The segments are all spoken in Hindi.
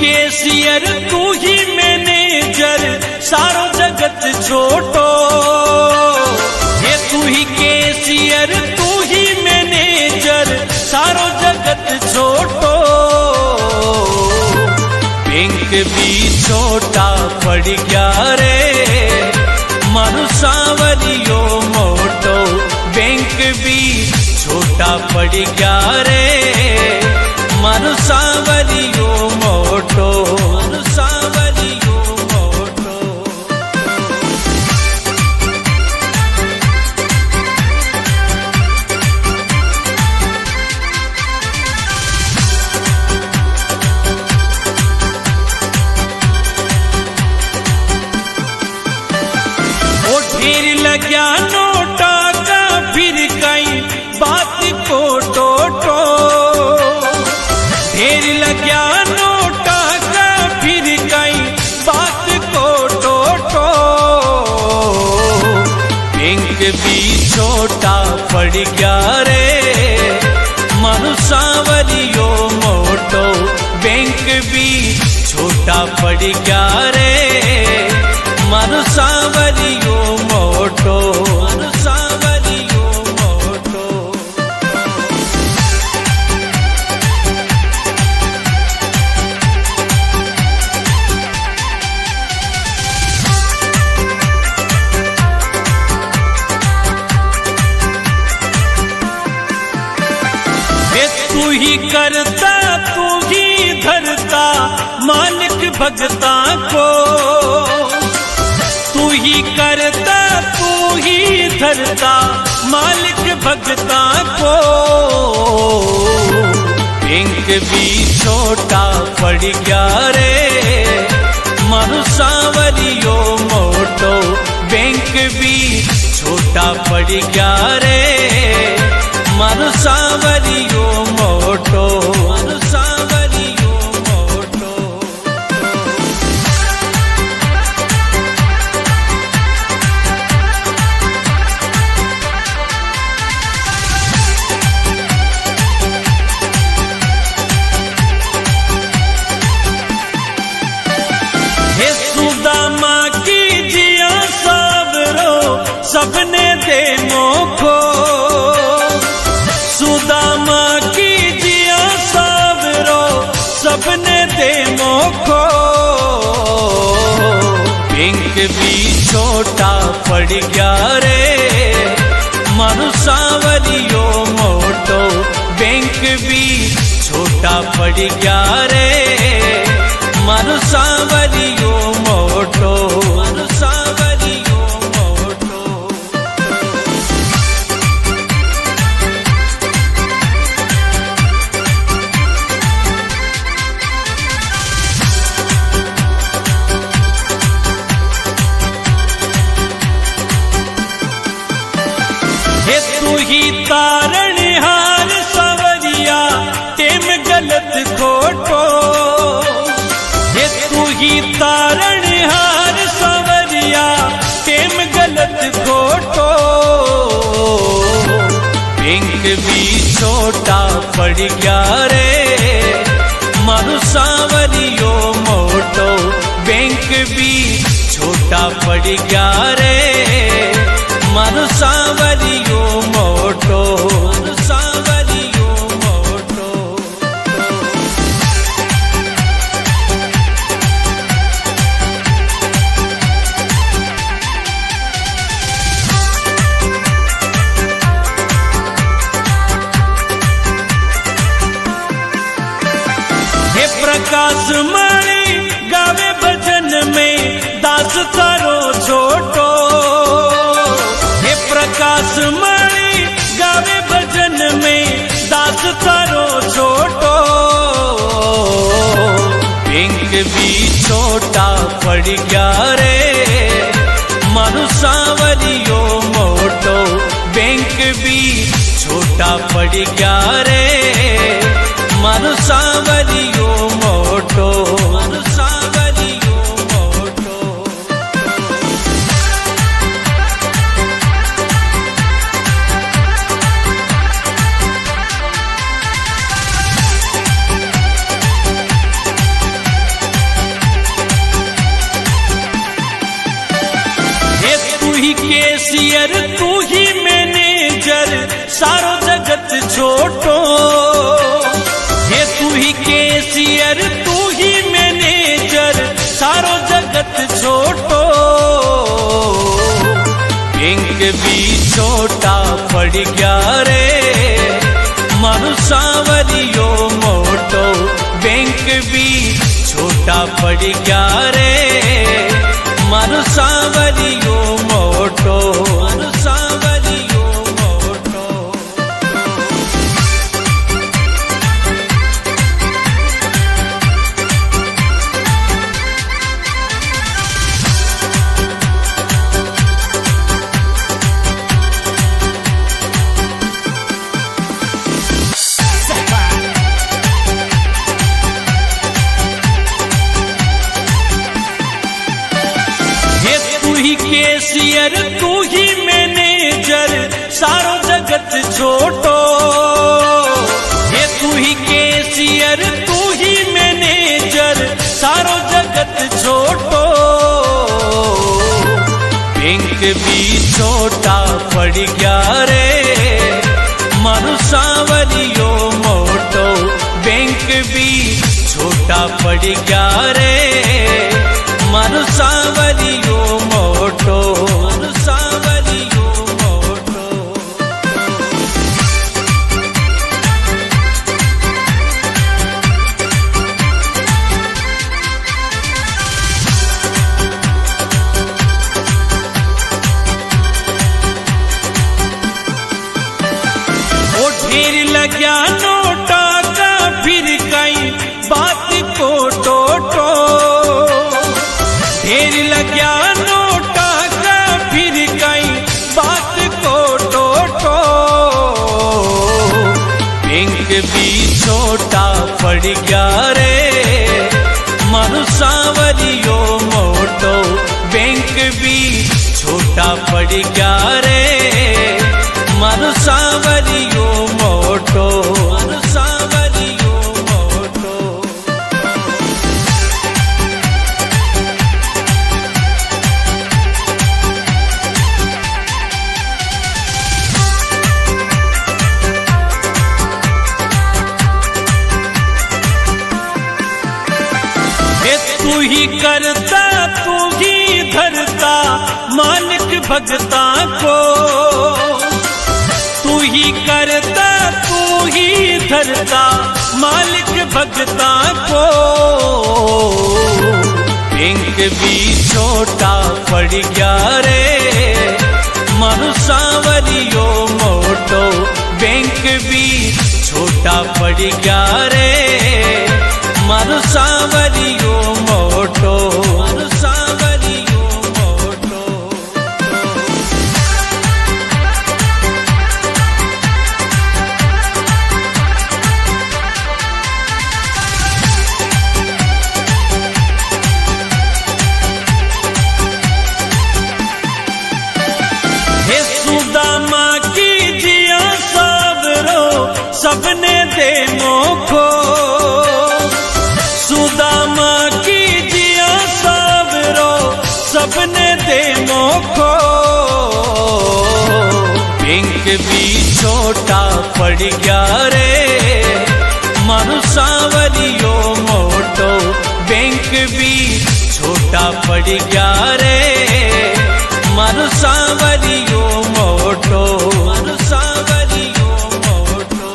केसियर तू ही मैनेजर सारो जगत छोटो। ये तू ही केसियर तू ही मैनेजर सारो जगत छोटो। बैंक भी छोटा पड़ गया रे मारू सांवरियो मोटो। बैंक भी छोटा पड़ गया रे मारू सांवरियो मोटो। मारू सांवरियो मोटो। ओ ढेर लग्या नोटा का फिर कई बात को टोटो। ढेर लग्या नोटा का फिर कई बात को टोटो। बैंक भी छोटा पड़ गया रे मारू सांवरियो मोटो। बैंक भी छोटा पड़ गया रे मारू सांवरियो मोटो। मारू सांवरियो मोटो। तू ही करता तू ही धरता मालिक भगता को। तू ही करता तू ही धरता मालिक भगता को। बैंक भी छोटा पड़ गया रे मारू सांवरियो मोटो। बैंक भी छोटा पड़ गया रे मारू सांवरियो मोटो। मारू सांवरियो मोटो। हे सुदामा की जिया सावरो सबने दे मोखो। सुदामा की जिया सावरो सबने दे मोखो। बैंक भी छोटा पड़ गया रे मारू सांवरियो मोटो। बैंक भी छोटा पड़ गया रे मारू सांवरियो मोटो। मारू सांवरियो मोटो। हे तू ही तारणहार सांवरिया टेम गलत खोटो। हे तू ही तारणहार सांवरिया टेम गलत खोटो। बैंक भी छोटा पड़ गया रे मारू सांवरियो मोटो। बैंक भी छोटा पड़ गया रे मारू सांवरियो मोटो। मारू सांवरियो मोटो। हे प्रकाश मणि गावे भजन में दास तारो छोटो। हे प्रकाश मणि गावे भजन में दास तारो छोटो। बैंक भी छोटा पड़ गया रे मारू सांवरियो मोटो। बैंक भी छोटा पड़ गया रे मारू सांवरियो मोटो। मारू सांवरियो मोटो। केसियर तू ही मैनेजर सारो जगत छोटो। ये तू ही केसियर तू ही मैनेजर सारो जगत छोटो। बैंक भी छोटा पड़ गया रे मारू सांवरियो मोटो। बैंक भी छोटा पड़ गया रे मारू सांवरियो मोटो। मारू सांवरियो मोटो। केसियर तू ही मैनेजर सारो जगत छोटो। ये तू ही केसियर तू ही मैनेजर सारो जगत छोटो। बैंक भी छोटा पड़ गया रे मारू सांवरियो मोटो। बैंक भी छोटा पड़ गया रे मारू सांवरियो मोटो। मारू सांवरियो मोटो। ओ ढेर लग्या नोटा का फिर कई बात को टोटो। ढेर लग्या नोटा का फिर कई बात को टोटो। बैंक भी छोटा पड़ गया रे मारू सांवरियो मोटो। बैंक भी छोटा पड़ गया रे मारू सांवरियो मोटो। मारू सांवरियो मोटो। तू ही करता तू ही धरता मालिक भगता को। तू ही करता तू ही धरता मालिक भगता को। बैंक भी छोटा पड़ गया रे मारू सांवरियो मोटो। बैंक भी छोटा पड़ गया रे मारू सांवरियो मोटो। मारू सांवरियो मोटो। हे सुदामा की जिया सावरो सबने दे मोखो। सुदामा की जिया सावरो सबने दे मोखो। बैंक भी छोटा पड़ गया रे मारू सांवरियो मोटो। बैंक भी छोटा पड़ गया रे मारू सांवरियो मोटो। मारू सांवरियो मोटो।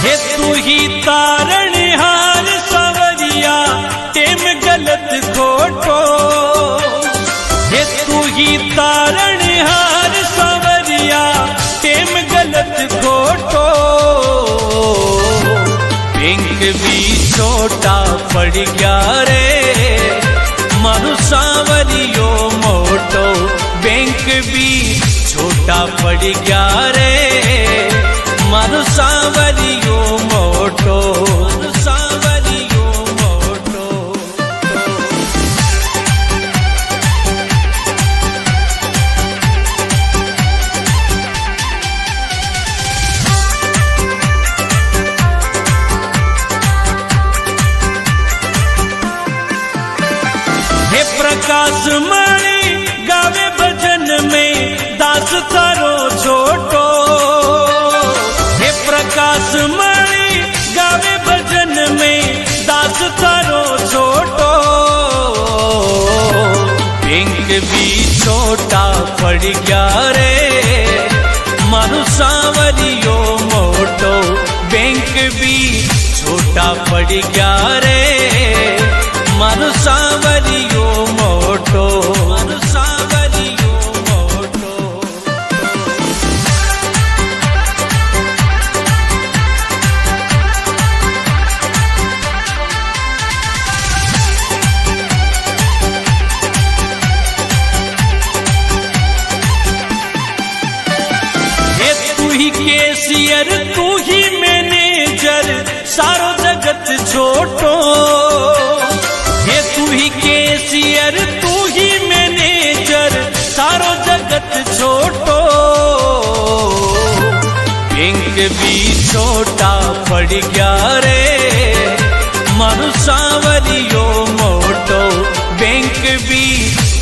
हे तू ही तारणहार सांवरिया टेम गलत खोटो। हे तू ही तारणहार सांवरिया टेम गलत खोटो। बैंक भी छोटा पड़ गया रे मारू सांवरियो मोटो। बैंक भी छोटा पड़ गया रे मारू सांवरियो मोटो। मारू सांवरियो मोटो। प्रकाश मणि गावे भजन में दास थारो छोटो। हे प्रकाश मणि गावे भजन में दास थारो छोटो। बैंक भी छोटा पड़ गया रे मारू सांवरियो मोटो। बैंक भी छोटा पड़ गया रे मारू सांवरियो मोटो। मारू सांवरियो मोटो। ये तू ही कैशियर तू ही मैनेजर सारो जगत छोटो। ये तू ही कैशियर तू ही मैनेजर सारो जगत छोटो। बैंक भी छोटा पड़ गया रे मारू सांवरियो मोटो। बैंक भी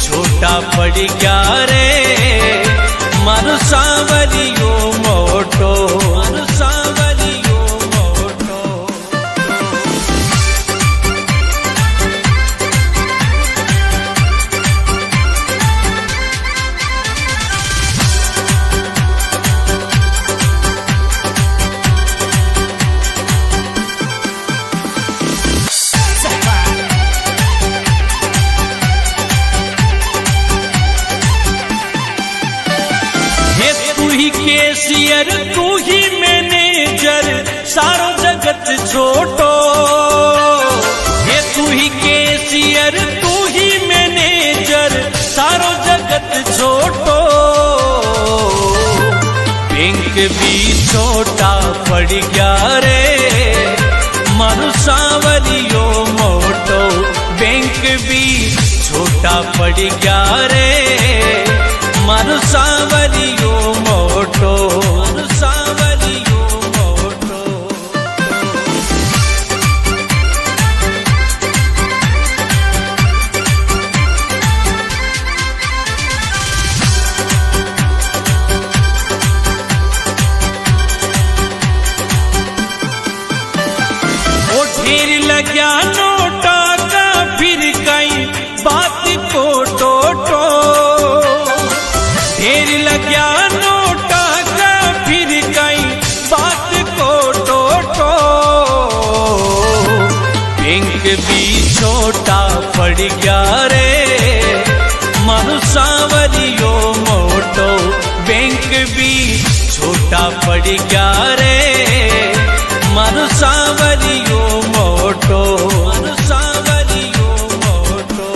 छोटा पड़ गया रे मारू सांवरियो मोटो। मारू सांवरियो मोटो। हे तू ही कैशियर तू ही मैनेजर सारो जगत छोटो। हे तू ही कैशियर तू ही मैनेजर सारो जगत छोटो। बैंक भी छोटा पड़ गया रे मारू सांवरियो मोटो। बैंक भी छोटा पड़ गया रे मारू सांवरियो मोटो। मारू सांवरियो मोटो। ओ ढेर लग्या नोटा का फिर कई बात को टोटो। ढेर लग्या नोटा का फिर कई बात को टोटो। बैंक भी छोटा पड़ गया रे मारू सांवरियो मोटो। बैंक भी छोटा पड़ गया रे मारू सांवरियो मोटो। मारू सांवरियो मोटो।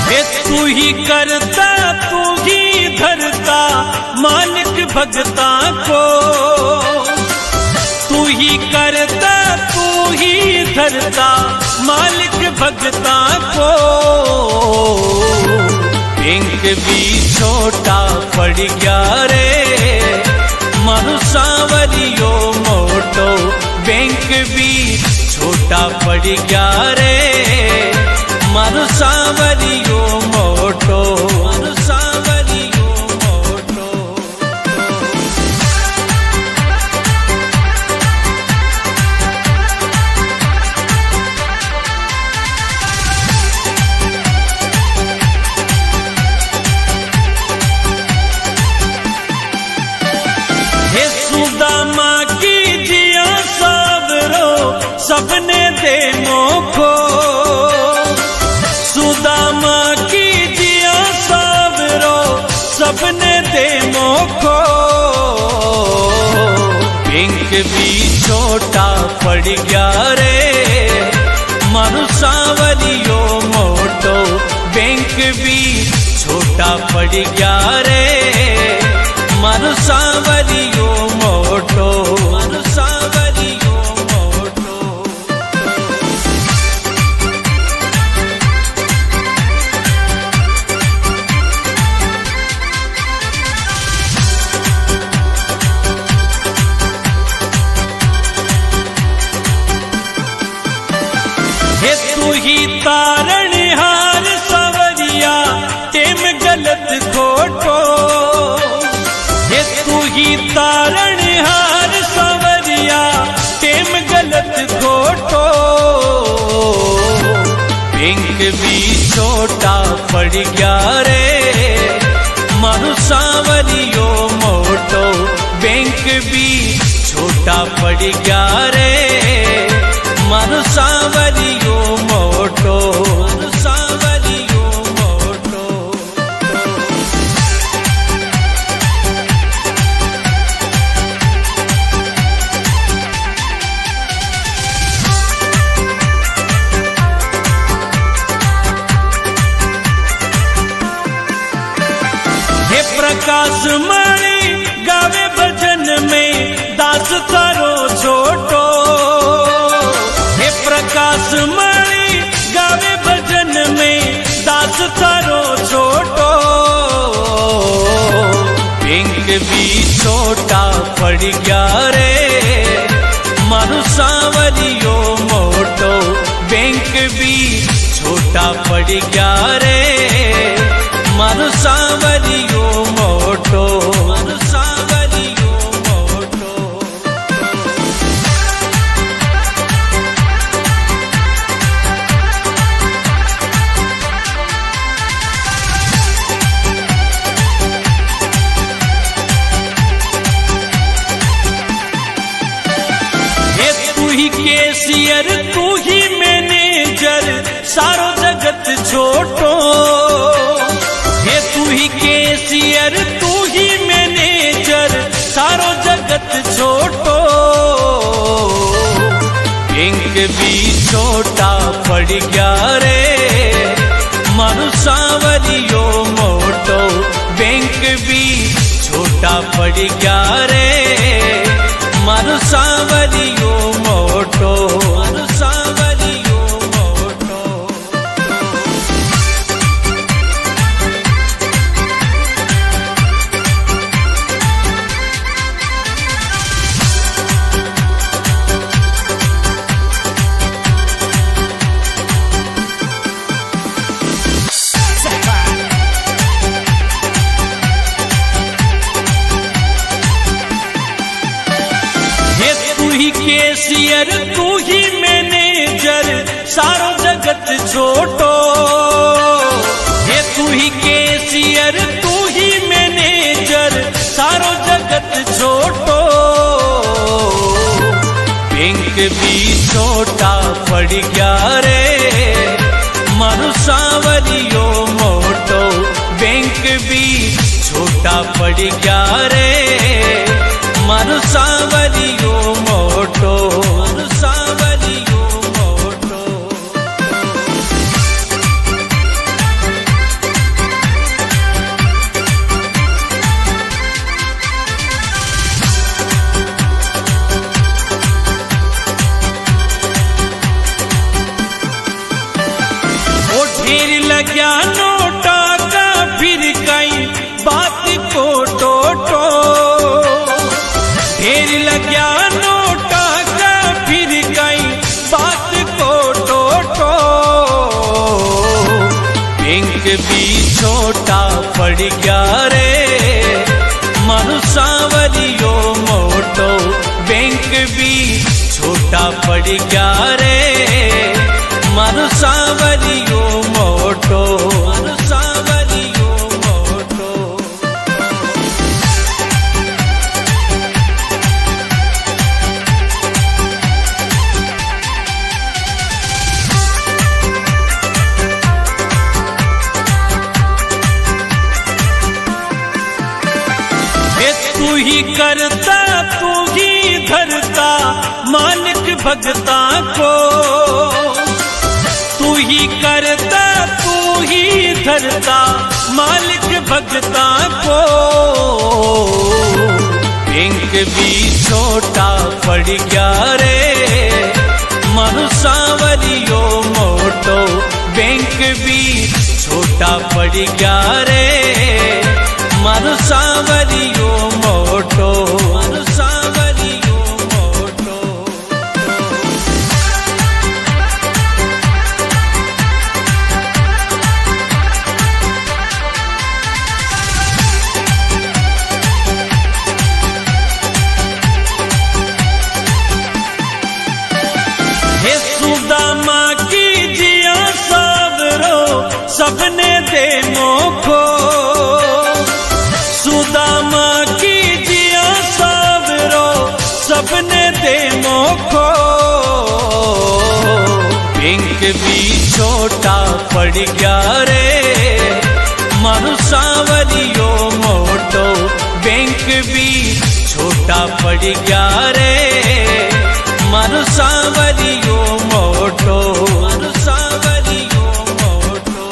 हे तू ही करता तू ही धरता मालिक भगता को। तू ही करता तू ही धरता मालिक भगता को। बैंक भी छोटा पड़ गया रे मारू सांवरियो मोटो। बैंक भी छोटा पड़ गया रे मारू सांवरियो मोटो। मारू सांवरियो मोटो। हे सुदामा की जिया सावरो सबने दे मोखो। सुदामा की जिया सावरो सबने दे मोखो। बैंक भी छोटा पड़ गया रे मारू सांवरियो मोटो। बैंक भी छोटा पड़ गया रे मारू सांवरियो मोटो। मारू सांवरियो मोटो। छोटा पड़ गया रे, मारू सांवरियो मोटो बैंक भी छोटा पड़ गया रे, मारू सांवरियो मोटो, मारू सांवरियो मोटो। हे प्रकाश मणि गावे भजन में दास थारो छोटो, हे प्रकाश मणि गावे भजन में दास थारो छोटो, बैंक भी छोटा पड़ गया रे, मारू सांवरियो मोटो बैंक भी छोटा पड़ गया रे, मारू सांवरियो मोटो, मारू सांवरियो मोटो। ये तू ही कैशियर तू ही मैनेजर सारो जगत छोटो, तू ही कैशियर तू ही मैनेजर सारो जगत छोटो, बैंक भी छोटा पड़ गया रे, मारू सांवरियो मोटो बैंक भी छोटा पड़ गया रे, मारू सांवरियो मोटो, मारू सांवरियो मोटो। कैशियर तू ही मैनेजर सारो जगत छोटो, हे तू ही कैशियर तू ही मैनेजर सारो जगत छोटो, बैंक भी छोटा पड़ गया रे, मारू सांवरियो मोटो बैंक भी छोटा पड़ गया रे, मारू सांवरियो मोटो, मारू सांवरियो मोटो। ओ ढेर लग्या नोटा का फिर कई बात को टोटो, ढेर लग्या नोटा का फिर कई बात को टोटो, बैंक भी छोटा पड़ गया रे, मारू सांवरियो मोटो बैंक भी छोटा पड़ गया रे, मारू सांवरियो मोटो, मारू सांवरियो मोटो। तू ही करता तू ही धरता मालिक भगता को, तू ही करता तू ही धरता मालिक भगता को, बैंक भी छोटा पड़ गया रे, मारू सांवरियो मोटो बैंक भी छोटा पड़ गया रे, मारू सांवरियो मोटो, मारू सांवरियो मोटो। हे सुदामा की जिया सावरो दे मोखो सुदामा की जिया सावरो सबने दे मोखो बैंक भी छोटा पड़ गया रे मारू सांवरियो मोटो बैंक भी छोटा पड़ गया रे मारू सांवरियो मोटो मारू सांवरियो मोटो।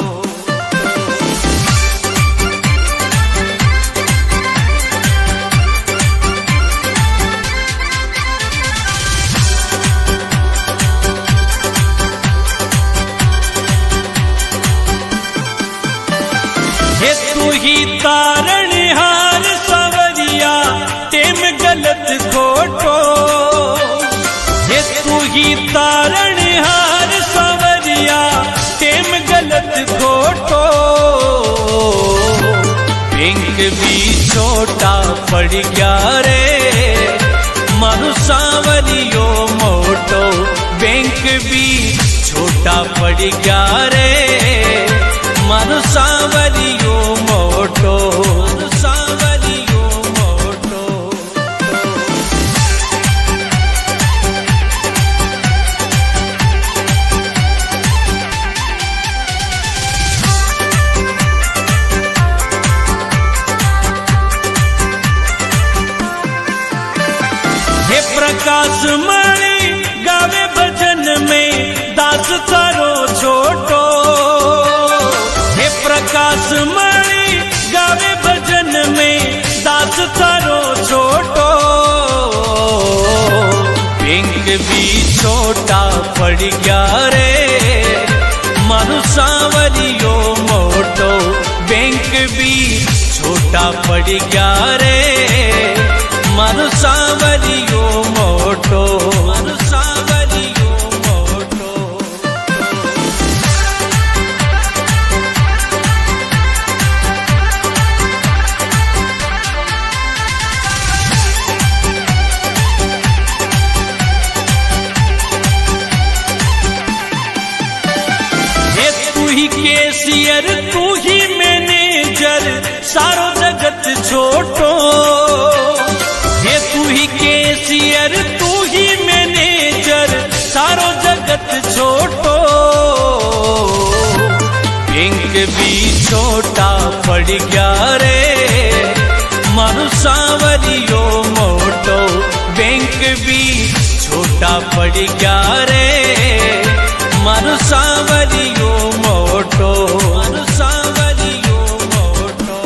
हे तू ही तारणहार सवरिया टेम गलत खोटो हे तू ही तारणहार सवरिया टेम गलत खोटो बैंक भी छोटा पड़ गया रे मारू सांवरियो मोटो बैंक भी छोटा पड़ गया रे मारू सांवरियो मोटो मारू सांवरियो मोटो। हे प्रकाश मणि गावे भजन में दास थारो छोटो हे प्रकाश मणि गावे भजन में दास थारो छोटो बैंक भी छोटा पड़ गया रे मारू सांवरियो मोटो बैंक भी छोटा पड़ गया रे मारू सांवरियो मोटो मारू सांवरियो मोटो। हे तू ही कैशियर तू ही मैनेजर सारो जगत छोटो हे तू ही कैशियर तू ही मैनेजर सारो जगत छोटो बैंक भी छोटा पड़ गया रे मारू सांवरियो मोटो बैंक भी छोटा पड़ गया रे मारू सांवरियो मोटो मारू सांवरियो मोटो।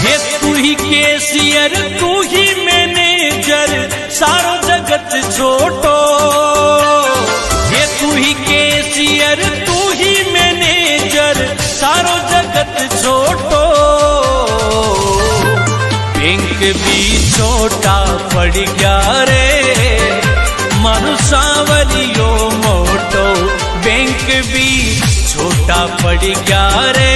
हे तू ही कैशियर तू ही मैनेजर सारो जगत छोटो हे तू ही कैशियर तू ही मैनेजर सारो जगत छोटो बैंक भी छोटा पड़ गया रे मारू सांवरियो मोटो बैंक भी छोटा पड़ गया रे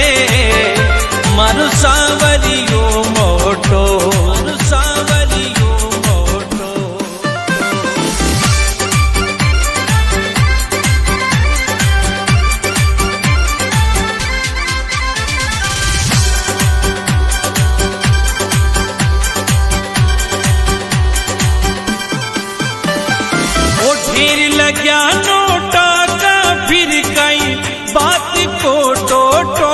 मारू सांवरियो मोटो मारू सांवरियो मोटो। ओ ढेर लग्या नोटा का फिर कई बात को टोटो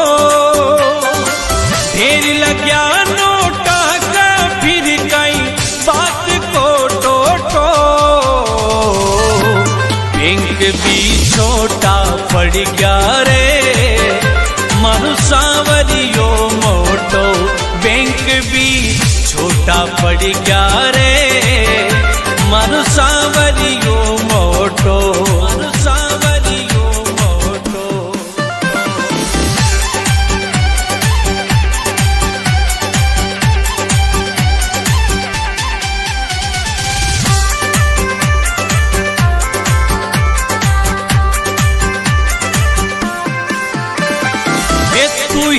ढेर लग्या नोटा का फिर कई बात को टोटो बैंक भी छोटा पड़ गया रे मारू सांवरियो मोटो बैंक भी छोटा पड़ गया रे मारू सांवरियो मोटो मारू सांवरियो मोटो।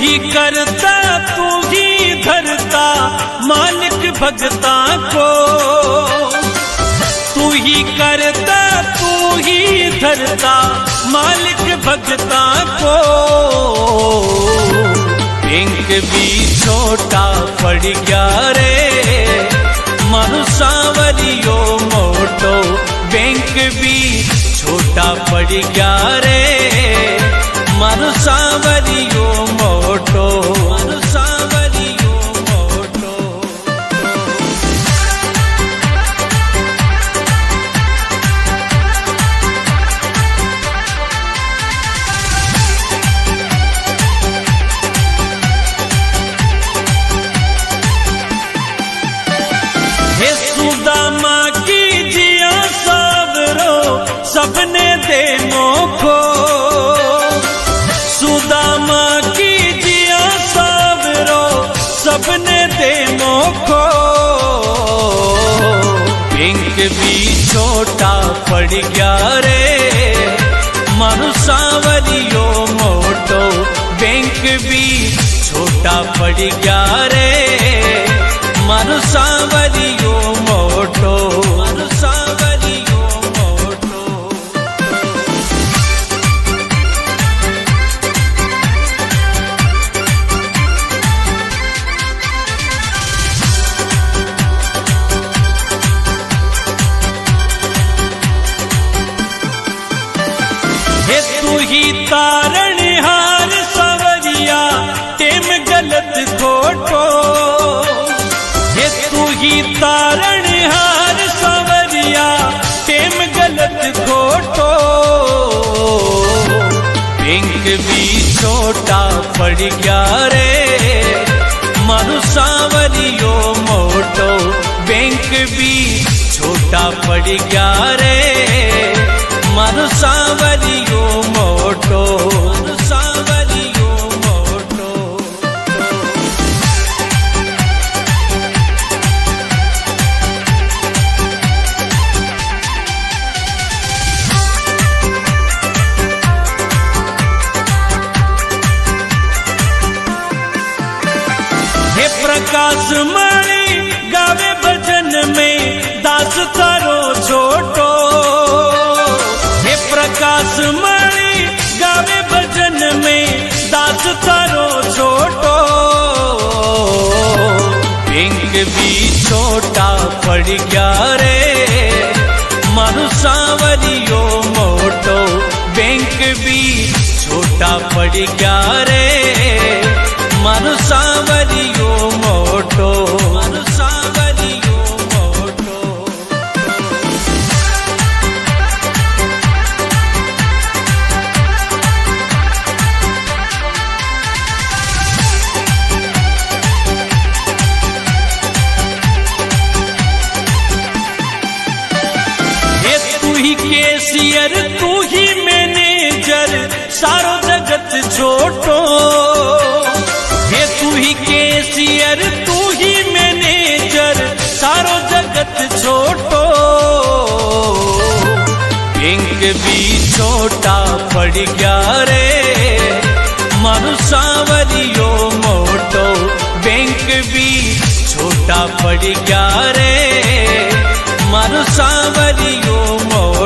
ही करता तू ही धरता मालिक भगता को, तू ही करता तू ही धरता मालिक भगता को। बैंक भी छोटा पड़ गया रे मानो सांवरियो मोटो, बैंक भी छोटा पड़ गया रे मानो सांवरियो मोटो, मानो सांवरियो मोटो। हे सुदामा की जिया सबरो सबने दे मोखो, सुदामा की जिया सबरो सबने दे मोखो। बैंक भी छोटा पड़ गया रे मानो सांवरियो मोटो, बैंक भी छोटा पड़ गया रे मानो सांवरियो मोटो, मानो सांवरियो मोटो। हे तू ही तारणहार सांवरिया टेम गलत खोटो, हे तू ही तारणहार सांवरिया टेम गलत खोटो। बैंक भी छोटा पड़ गया रे मानो सांवरियो मोटो, बैंक भी छोटा पड़ गया रे मानो सांवरियो मोटो, मानो सांवरियो मोटो। हे प्रकाश मणि गावे भजन में दास तारो छोटो, हे प्रकाश मणि गावे भजन में दास तारो छोटो। बैंक भी छोटा पड़ गया रे मानो सांवरियो मोटो, बैंक भी छोटा पड़ गया रे मानो सांवरियो मोटो, मानो सांवरियो मोटो। हे तू ही कैशियर तू ही मैनेजर सारो जगत छोटो, हे तू ही कैशियर तू ही मैनेजर सारो जगत छोटो। बैंक भी छोटा पड़ गया रे मानो सांवरियो मोटो, बैंक भी छोटा पड़ गया रे मानो सांवरियो मोटो।